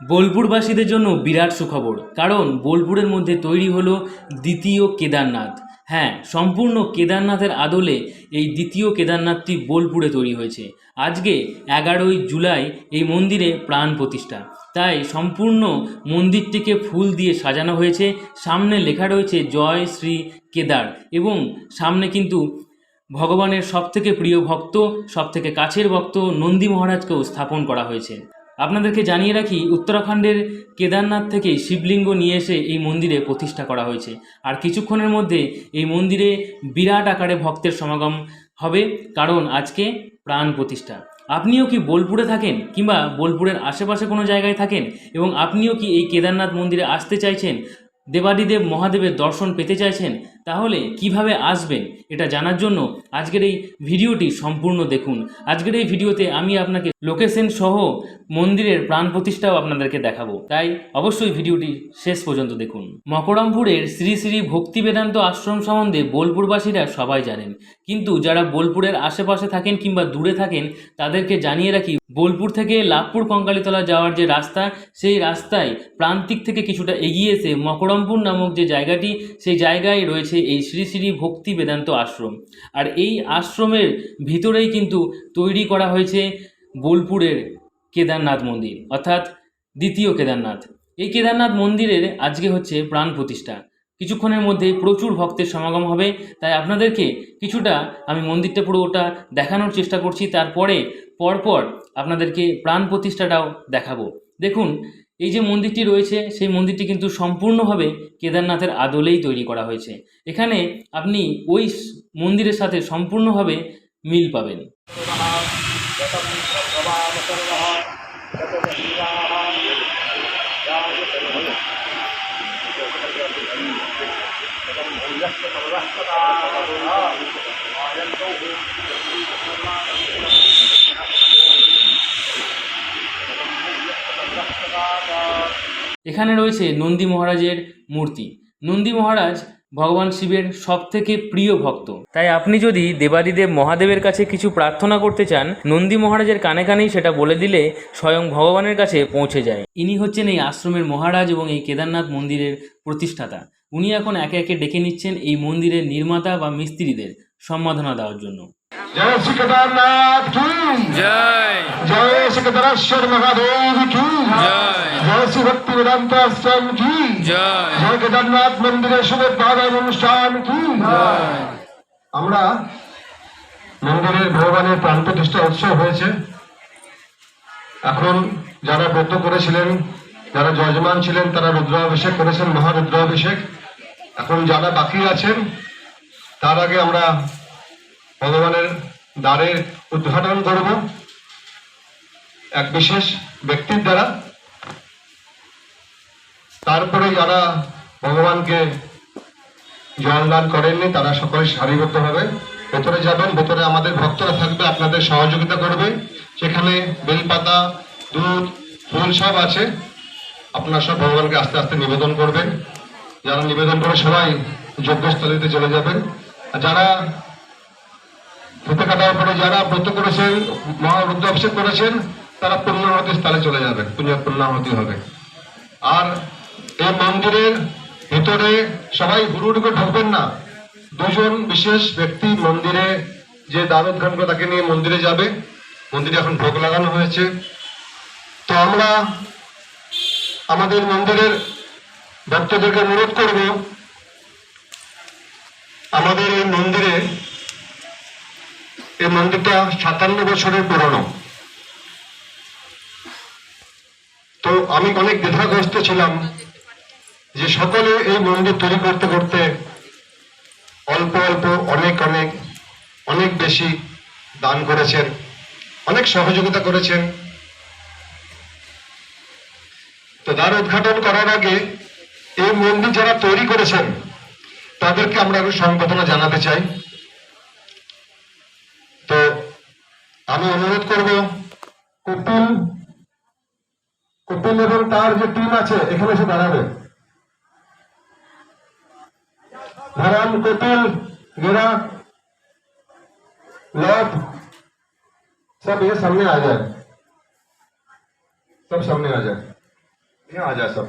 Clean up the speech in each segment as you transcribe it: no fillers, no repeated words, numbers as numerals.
বোলপুরবাসীদের জন্য বিরাট সুখবর, কারণ বোলপুরের মধ্যে তৈরি হলো দ্বিতীয় কেদারনাথ। হ্যাঁ, সম্পূর্ণ কেদারনাথের আদলে এই দ্বিতীয় কেদারনাথটি বোলপুরে তৈরি হয়েছে। আজকে 11ই জুলাই এই মন্দিরে প্রাণ প্রতিষ্ঠা। তাই সম্পূর্ণ মন্দিরটিকে ফুল দিয়ে সাজানো হয়েছে। সামনে লেখা রয়েছে জয় শ্রী কেদার, এবং সামনে কিন্তু ভগবানের সবথেকে প্রিয় ভক্ত, সবথেকে কাছের ভক্ত নন্দী মহারাজকেও স্থাপন করা হয়েছে। আপনাদেরকে জানিয়ে রাখি, উত্তরাখণ্ডের কেদারনাথ থেকে শিবলিঙ্গ নিয়ে এসে এই মন্দিরে প্রতিষ্ঠা করা হয়েছে। আর কিছুক্ষণের মধ্যে এই মন্দিরে বিরাট আকারে ভক্তের সমাগম হবে, কারণ আজকে প্রাণ প্রতিষ্ঠা। আপনিও কি বোলপুরে থাকেন, কিংবা বোলপুরের আশেপাশে কোনো জায়গায় থাকেন, এবং আপনিও কি এই কেদারনাথ মন্দিরে আসতে চাইছেন, দেবাদিদেব মহাদেবের দর্শন পেতে চাইছেন, তাহলে কিভাবে আসবেন এটা জানার জন্য আজকের এই ভিডিওটি সম্পূর্ণ দেখুন। আজকের এই ভিডিওতে আমি আপনাকে লোকেশন সহ মন্দিরের প্রাণ প্রতিষ্ঠাও আপনাদেরকে দেখাবো, তাই অবশ্যই ভিডিওটি শেষ পর্যন্ত দেখুন। মকরমপুরের শ্রী শ্রী ভক্তি বেদান্ত আশ্রম সম্বন্ধে বোলপুরবাসীরা সবাই জানেন, কিন্তু যারা বোলপুরের আশেপাশে থাকেন কিংবা দূরে থাকেন তাদেরকে জানিয়ে রাখি, বোলপুর থেকে লাভপুর কঙ্কালীতলা যাওয়ার যে রাস্তা, সেই রাস্তায় প্রান্তিক থেকে কিছুটা এগিয়ে এসে মকরমপুর নামক যে জায়গাটি, সেই জায়গায় রয়েছে এই শ্রী শ্রী ভক্তি বেদান্ত আশ্রম। আর এই আশ্রমের ভিতরেই কিন্তু তৈরি করা হয়েছে বোলপুরের কেদারনাথ মন্দির, অর্থাৎ দ্বিতীয় কেদারনাথ। এই কেদারনাথ মন্দিরের আজকে হচ্ছে প্রাণ প্রতিষ্ঠা। কিছুক্ষণের মধ্যেই প্রচুর ভক্তের সমাগম হবে, তাই আপনাদেরকে কিছুটা আমি মন্দিরটা পুরোটা দেখানোর চেষ্টা করছি, তারপরে পরপর আপনাদেরকে প্রাণ প্রতিষ্ঠাটাও দেখাবো। দেখুন, এই যে মন্দিরটি রয়েছে, সেই মন্দিরটি কিন্তু সম্পূর্ণভাবে কেদারনাথের আদলেই তৈরি করা হয়েছে। এখানে আপনি ওই মন্দিরের সাথে সম্পূর্ণভাবে মিল পাবেন। এখানে রয়েছে নন্দী মহারাজের মূর্তি। নন্দী মহারাজ ভগবান শিবের সবথেকে প্রিয় ভক্ত, তাই আপনি যদি দেবাদিদেব মহাদেবের কাছে কিছু প্রার্থনা করতে চান, নন্দী মহারাজের কানে কানেই সেটা বলে দিলে স্বয়ং ভগবানের কাছে পৌঁছে যায়। ইনি হচ্ছেন এই আশ্রমের মহারাজ এবং এই কেদারনাথ মন্দিরের প্রতিষ্ঠাতা। উনি এখন একে একে ডেকে নিচ্ছেন এই মন্দিরের নির্মাতা বা মিস্ত্রিদের সম্মাননা দেওয়ার জন্য। जय श्री केदारनाथ की जय। जय श्री केदारेश्वर महादेव की जय। जय श्री भक्ति वेदांत आश्रम की जय। जय केदारनाथ मंदिरे शुभ प्रारंभ অনুষ্ঠান की जय। আমরা মন্দিরের ভগবানের প্রাণ প্রতিষ্ঠা উৎসব হয়েছে। এখন যারা ব্রত করেছিলেন, যারা যজমান ছিলেন, তারা রুদ্রাভিষেক করেছেন, মহারুদ্রাভিষেক। এখন যারা বাকি আছেন, তার আগে আমরা ভগবানের দ্বারের উদ্ঘাটন করব এক বিশেষ ব্যক্তির দ্বারা। তারপরে যারা ভগবানকে জল দান করেননি, তারা সকলে সারিবদ্ধভাবে ভেতরে যাবেন। ভেতরে আমাদের ভক্তরা থাকবে, আপনাদের সহযোগিতা করবে। সেখানে বেলপাতা, দুধ, ফুল সব আছে। আপনারা সব ভগবানকে আস্তে আস্তে নিবেদন করবেন। যারা নিবেদন করে সবাই যজ্ঞস্থলীতে চলে যাবেন। আর যারা ভূতে কাটার পরে যারা ব্রত করেছেন, মহারুদ্রাভিষেক করেছেন, তারা পূর্ণাহতি স্থলে চলে যাবেন, পূর্ণাহতি হবে। আর এই মন্দিরের ভিতরে সবাই হুড়ুহুড়ি করে ঢুকবেন না। দুজন বিশেষ ব্যক্তি মন্দিরে যে দ্বার উদ্ঘাটন করে তাকে নিয়ে মন্দিরে যাবে। মন্দিরে এখন ভোগ লাগানো হয়েছে। তো আমরা আমাদের মন্দিরের ভক্তদেরকে অনুরোধ করব, আমাদের এই মন্দিরটা 57 বছরের পুরনো। তো আমি অনেক দ্বিধাগ্রস্ত ছিলাম যে সকলে এই মন্দির তৈরি করতে করতে অল্প অল্প অনেক বেশি দান করেছেন, অনেক সহযোগিতা করেছেন। তো দ্বার উদ্ঘাটন করার আগে এই মন্দির যারা তৈরি করেছেন তাদেরকে আমরা একটু সম্বোধনা জানাতে চাই। তো আমি অনুরোধ করব, কপিল এবং তার যে টিম আছে এখানে এসে দাঁড়াবে। ধরান, কপিল, गेरा, लौट, सब ये सामने आ जाए, सब सामने आ जाए। यहाँ आ जाए सब,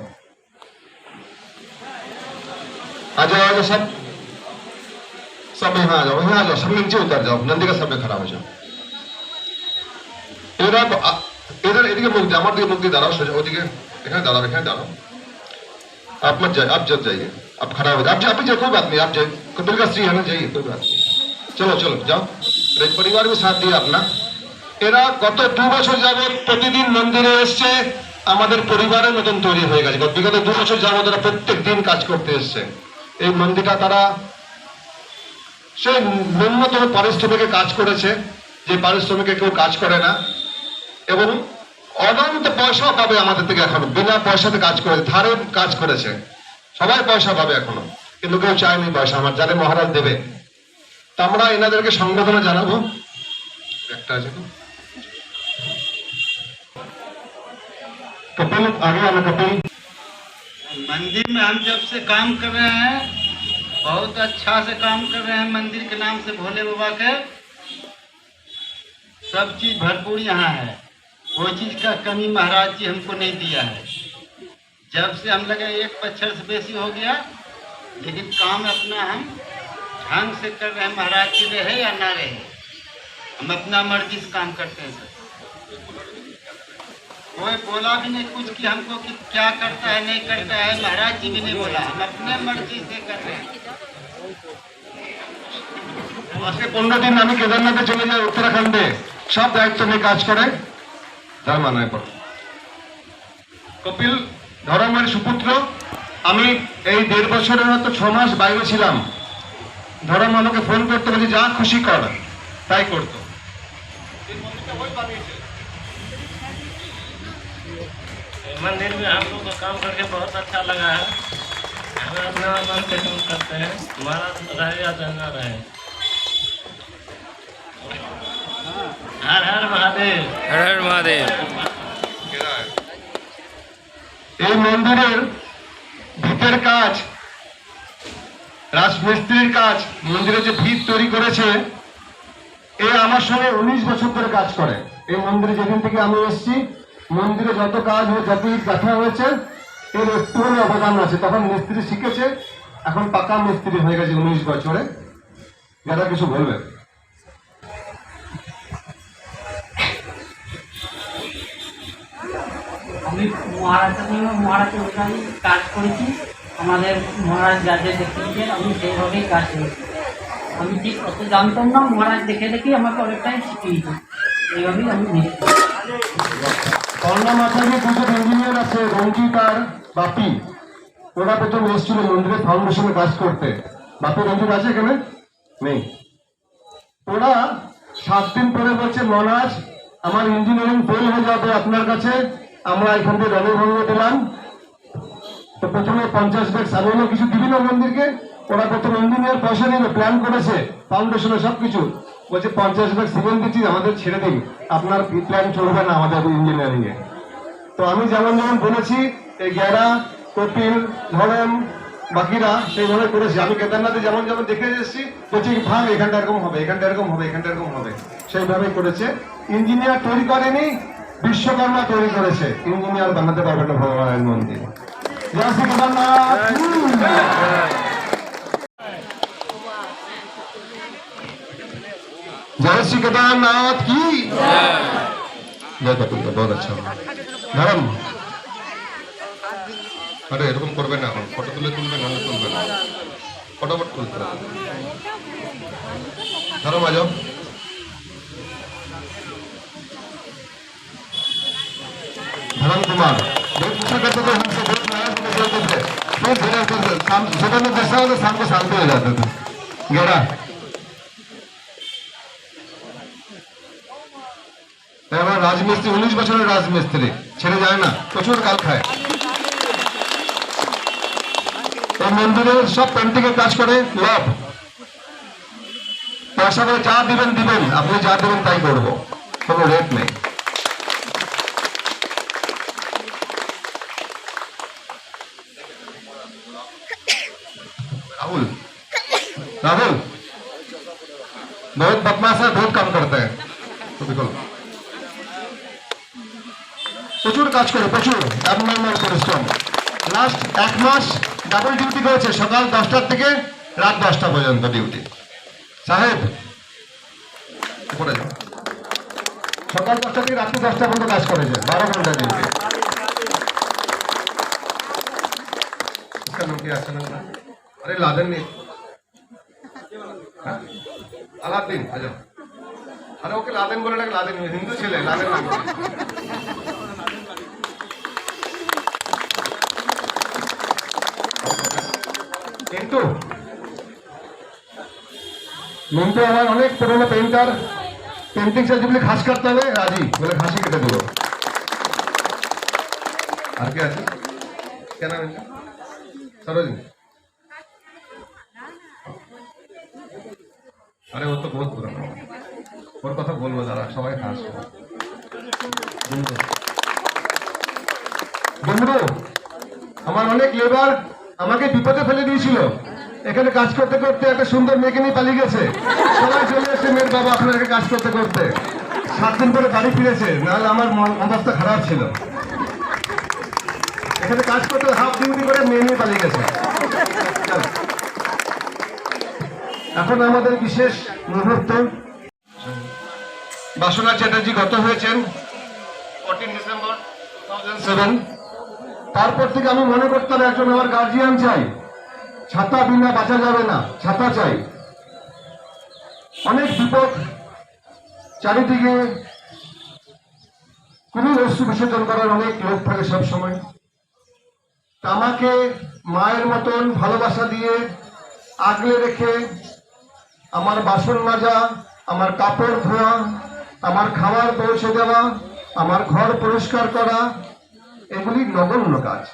आ जाओ सब, सब यहाँ आ जाओ, यहाँ आ जाओ, सब नीचे उतर जाओ, नंदी का सब में खड़ा हो जाओ। इधर এদিকে মুখ দিয়ে, আমার দিকে মুখ দিয়ে দাঁড়াও, সোজা ওদিকে, এখানে দাঁড়াও, এখানে দাঁড়াও। आप मत जाइए, आप जब जाइए, आप खड़ा हो जाए, आप जाइए, कोई बात नहीं, आप जाइए, कपिल का स्त्री है ना, जाइए, कोई बात नहीं, चलो चलो जाओ। परिवार भी साथ दिए अपना। এরা গত 2 বছর যাবত প্রতিদিন মন্দিরে এসছে, আমাদের পরিবারের মতন তৈরি হয়ে গেছে। বিগত 2 বছর যাবত তারা প্রত্যেক দিন কাজ করতে এসছে। এই মন্দিরটা তারা সেই ন্যূনতম পারিশ্রমিকে কাজ করেছে, যে পারিশ্রমিকে কেউ কাজ করে না, এবং অনন্ত পয়সা পাবে আমাদের থেকে। এখন বিনা পয়সাতে কাজ করে, ধারে কাজ করেছে, সবাই পয়সা পাবে এখনো, কিন্তু কেউ চায়নি পয়সা আমার, যাদের মহারাজ দেবে। তা আমরা এনাদেরকে সংবর্ধনা জানাবো। একটা আছে তো कपिल, आगे वाला कपिल। मंदिर में हम जब से काम कर रहे हैं, बहुत अच्छा से काम कर रहे हैं। मंदिर के नाम से भोले बाबा के सब चीज भरपूर यहाँ है, कोई चीज का कमी महाराज जी हमको नहीं दिया है। जब से हम लगे 1 बच्छर से बेसी हो गया, लेकिन काम अपना हम ढंग से कर रहे हैं। महाराज जी रहे या ना रहे, हम अपना मर्जी से काम करते हैं सर। कोई बोला भी नहीं कुछ कि हमको कि क्या करता है नहीं करता है, महाराज जी भी नहीं बोला, हम अपने मर्जी से कर रहे हैं। আজকে 15 দিন আমি কেদারনাথে চলে যাই, উত্তরাখণ্ডে, সব দায়িত্ব নিয়ে কাজ করে, তার মানে কপিল ধর্মের সুপুত্র। আমি এই 1.5 বছরের মতো 6 মাস বাইরে ছিলাম। ধর্ম আমাকে ফোন করতে বলে যা খুশি কর, তাই করতো। मंदिर में हम लोग को काम करके बहुत अच्छा लगा है। हमें अपना मन से काम करते हैं, हमारा रहे या ना रहे। हर हर महादेव। हर हर महादेव। এই মন্দিরের ভিতের কাজ, রাজমিস্ত্রির কাজ, মন্দিরে যে ভিত তৈরি করেছে, এ আমার সঙ্গে 19 বছর ধরে কাজ করে। এই মন্দিরে যেদিন থেকে আমি এসেছি, মন্দিরে যত কাজ যত ইট গাঁথা হয়েছে, এর একটু অবদান আছে। তখন মিস্ত্রি শিখেছে, এখন পাকা মিস্ত্রি হয়ে গেছে 19 বছরে। যারা কিছু বলবে। আমি মহারাজের ওখানে কাজ করেছি, আমাদের মহারাজ যাদের দেখিয়েছেন আমি সেইভাবেই কাজ করেছি। আমি ঠিক অত জানতাম না, মহারাজ দেখে দেখে আমাকে অনেকটাই শিখিয়েছে, এইভাবেই আমি নিয়েছি। কর্ণা মাথায় দুজন ইঞ্জিনিয়ার আছে, রঞ্জিত আর বাপি। ওরা প্রথম এসেছিল মন্দিরের ফাউন্ডেশনে কাজ করতে। বাপি, রঞ্জিত আছে এখানে? নেই। ওরা 7 দিন পরে বলছে, মহারাজ আমার ইঞ্জিনিয়ারিং ফেল হয়ে যাবে আপনার কাছে, আমরা এখান থেকে রণভঙ্গ দিলাম। তো প্রথমে 50 ব্যাগ সামান্য কিছু দিবি না মন্দিরকে। ওরা প্রথম ইঞ্জিনিয়ার পয়সা নিয়ে প্ল্যান করেছে, ফাউন্ডেশনে সবকিছু বলছে 50 ব্যাগ সিমেন্ট দিচ্ছি, আমাদের ছেড়ে দিন, আপনার প্ল্যান চলবে না আমাদের ইঞ্জিনিয়ারিং এ। তো আমি যেমন যেমন বলেছি, এই গেরা, কপিল, ধরেন, বাকিরা সেইভাবে করেছি। আমি কেদারনাথে যেমন যেমন দেখে এসেছি, বলছি ভাঙ, এখানটা এরকম হবে, এখানটা এরকম হবে, এখানটা এরকম হবে, সেইভাবেই করেছে। ইঞ্জিনিয়ার তৈরি করেনি, বিশ্বকর্মা তৈরি করেছে। ইঞ্জিনিয়ার বানাতে পারবে না ভগবানের মন্দির। জয় শ্রী কেদারনাথ। जय श्री केदारनाथ की जय। कपिल का बहुत अच्छा धर्म। अरे এরকম করবে না, এখন ফটো তুলবে না, তুলবে না, ফটোফট তুলতে হবে। धर्म आ जाओ। धर्म कुमार बहुत अच्छा करते थे, हमसे बहुत नाराज होते थे, फिर धीरे धीरे शाम सुबह में जैसा होता शाम को शांति हो जाता था। गेरा এবার রাজমিস্ত্রি, 19 বছরের রাজমিস্ত্রি, ছেড়ে যায় না, প্রচুর কাল খায়। এই মন্দিরের সব পেন্টিং এর কাজ করে লব। পয়সা করে যা দিবেন দিবেন, আপনি যা দেবেন তাই করবো, কোনো রেট নেই। राहुल राहुल बहुत बदमाश है, बहुत काम करते हैं। तो देखो প্রচুর কাজ করে, প্রচুর অ্যাবনর্মাল পরিশ্রম। পরিশ্রম। লাস্ট 1 মাস ডাবল ডিউটি করেছে, সকাল 10টা থেকে রাত 10টা পর্যন্ত ডিউটি। সাহেব উপরে যাও। সকাল 10টা থেকে রাত্রি 10টা পর্যন্ত কাজ করেছে, 12 ঘন্টা ডিউটি। अरे लादेन नहीं, अलादीन अच्छा, अरे ओके लादेन बोले ना, लादेन हिंदू छेले लादेन नाम কিন্তু মন্টু আমার অনেক পুরনো পেন্টার, পেন্টিং से যদি ঘাস কাটতে হবে রাজি, বলে ঘাসই কেটে দেবো। আর কে আছে, क्या नाम है? सरोज। अरे वो तो बहुत पुराना, और कथा बोलबो दादा, সবাই হাসবে। বন্ধু আমার অনেক লেবার আমাকে বিপদে ফেলে দিয়েছিল, এখানে কাজ করতে করতে একটা সুন্দর মেয়েকে নিয়ে পালিয়ে গেছে। সবাই চলে এসে মেয়ের বাবা আপনাকে কাজ করতে করতে 7 দিন পরে বাড়ি ফিরেছে, নাহলে আমার অবস্থা খারাপ ছিল। এখানে কাজ করতে হাফ ডিউটি করে মেয়ে নিয়ে পালিয়ে গেছে। এখন আমাদের বিশেষ মুহূর্ত, বাসনা চ্যাটার্জি গত হয়েছেন 14 ডিসেম্বর 2007। তারপর থেকে আমি মনে করতাম একজন আমার গার্জিয়ান চাই, ছাতা বিনা বাঁচা যাবে না, ছাতা চাই। অনেক বিপদ চারিদিকে, খুবই অশ্রু বিসর্জন করার অনেক লোক থাকে সব সময়। আমাকে মায়ের মতন ভালোবাসা দিয়ে আগলে রেখে আমার বাসন মাজা, আমার কাপড় ধোয়া, আমার খাবার পৌঁছে দেওয়া, আমার ঘর পরিষ্কার করা, এগুলি নগণ্য কাজ।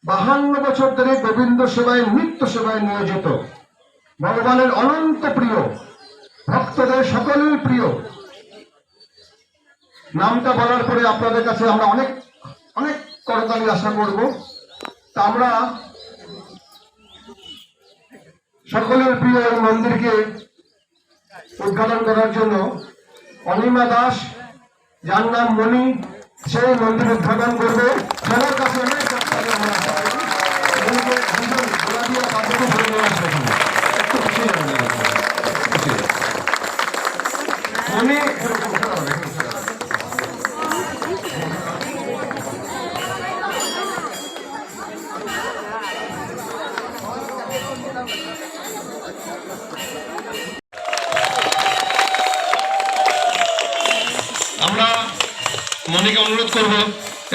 52 বছর ধরে গোবিন্দ সেবায়, নিত্য সেবায় নিয়োজিত, ভগবানের অনন্ত প্রিয়, ভক্তদের সকলের প্রিয়। নামটা বলার পরে আপনাদের কাছে আমরা অনেক অনেক করতালি আশা করব। তা আমরা সকলের প্রিয় এই মন্দিরকে উদ্ঘাটন করার জন্য অনিমা দাস, যার নাম মণি, সেই মন্দির উদ্ঘাটন করবে। সবার কাছে অনেক মণি আমরা মনিকে অনুরোধ করব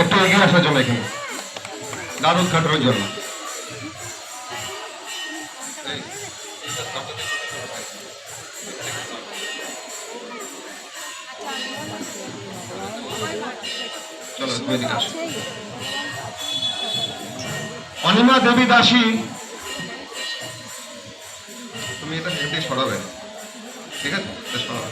একটু এগিয়ে আসার জন্য, এখানে দ্বার উদ্ঘাটনের জন্য। চলো এদিকে আসো। অনিমা দেবী দাসী, তুমি এটা হেঁটে সরাবে, ঠিক আছে? সরাবে।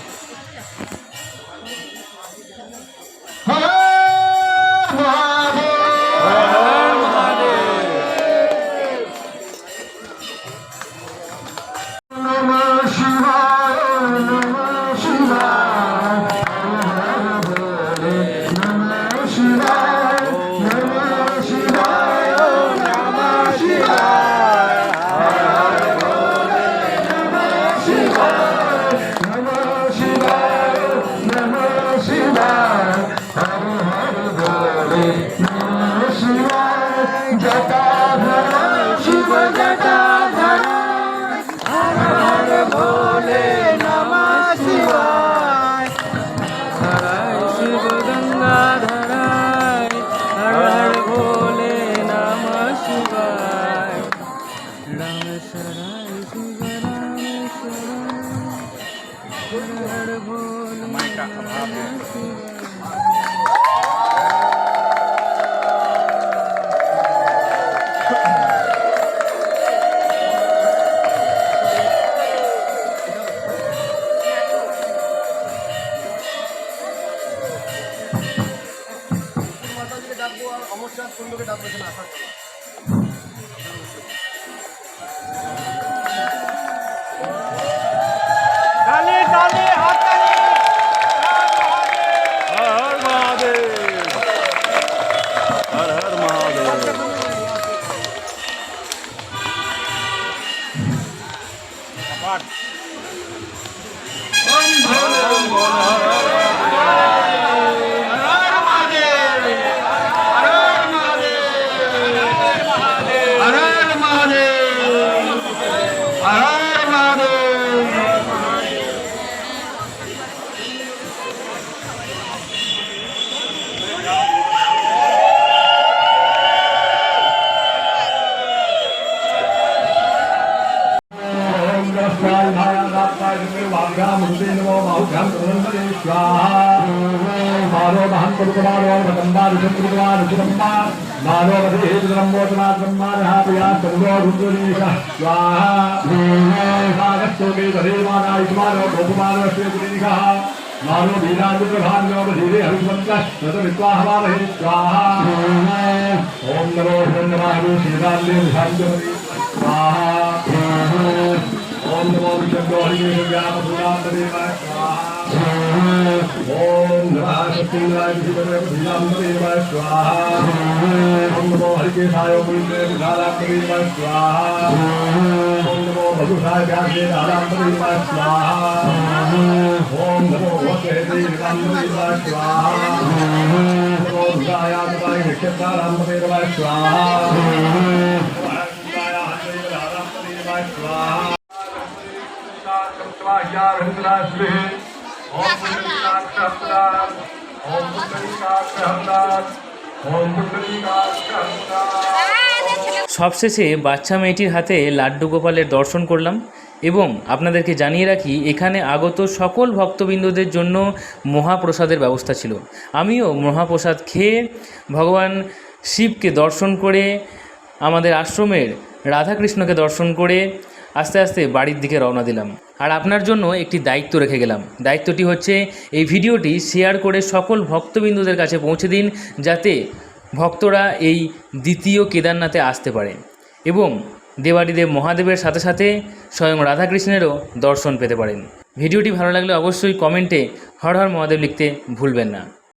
हर हर महादेव, हर हर महादेव। स्वाहा मारो महंत कुमारो भगवान चंद्रकुमार चुरम्मा मारो मधे ब्रह्मोत्तमा ब्रह्माणः प्रिया चंद्रो रुद्रनीश स्वाहा नागस्तो के धरे मानाय कुमारो गोपमानो श्रीकुमारः मारो वीरानुग्रहान्यो मधीरे हरिमन्त्रः तदविद्वाहवामहे स्वाहा ओम नमो ब्रह्मवायु श्रीरामदेव शांतमणि स्वाहा ओम नमो विष्णु हरिव्यामपुरामदेवाय स्वाहा ओम नमः सत्यनारायण विष्णुदेवाय स्वाहा ओम नमो हरिकेशाय विष्णुदेवाय स्वाहा ओम नमो मधुसाय व्यासदेवाय स्वाहा ओम नमो भगवते स्वाहा नमो दुर्गाय नक्षत्राय स्वाहा সবশেষে বাচ্চা মেয়েটির হাতে লাড্ডু গোপালের দর্শন করলাম এবং আপনাদেরকে জানিয়ে রাখি এখানে আগত সকল ভক্তবৃন্দদের জন্য মহাপ্রসাদের ব্যবস্থা ছিল। আমিও মহাপ্রসাদ খেয়ে ভগবান শিবকে দর্শন করে আমাদের আশ্রমের রাধাকৃষ্ণকে দর্শন করে আস্তে আস্তে বাড়ির দিকে রওনা দিলাম। আর আপনার জন্য একটি দায়িত্ব রেখে গেলাম। দায়িত্বটি হচ্ছে এই ভিডিওটি শেয়ার করে সকল ভক্তবৃন্দদের কাছে পৌঁছে দিন, যাতে ভক্তরা এই দ্বিতীয় কেদারনাথে আসতে পারে এবং দেবাদিদেব মহাদেবের সাথে সাথে স্বয়ং রাধাকৃষ্ণেরও দর্শন পেতে পারেন। ভিডিওটি ভালো লাগলে অবশ্যই কমেন্টে হর হর মহাদেব লিখতে ভুলবেন না।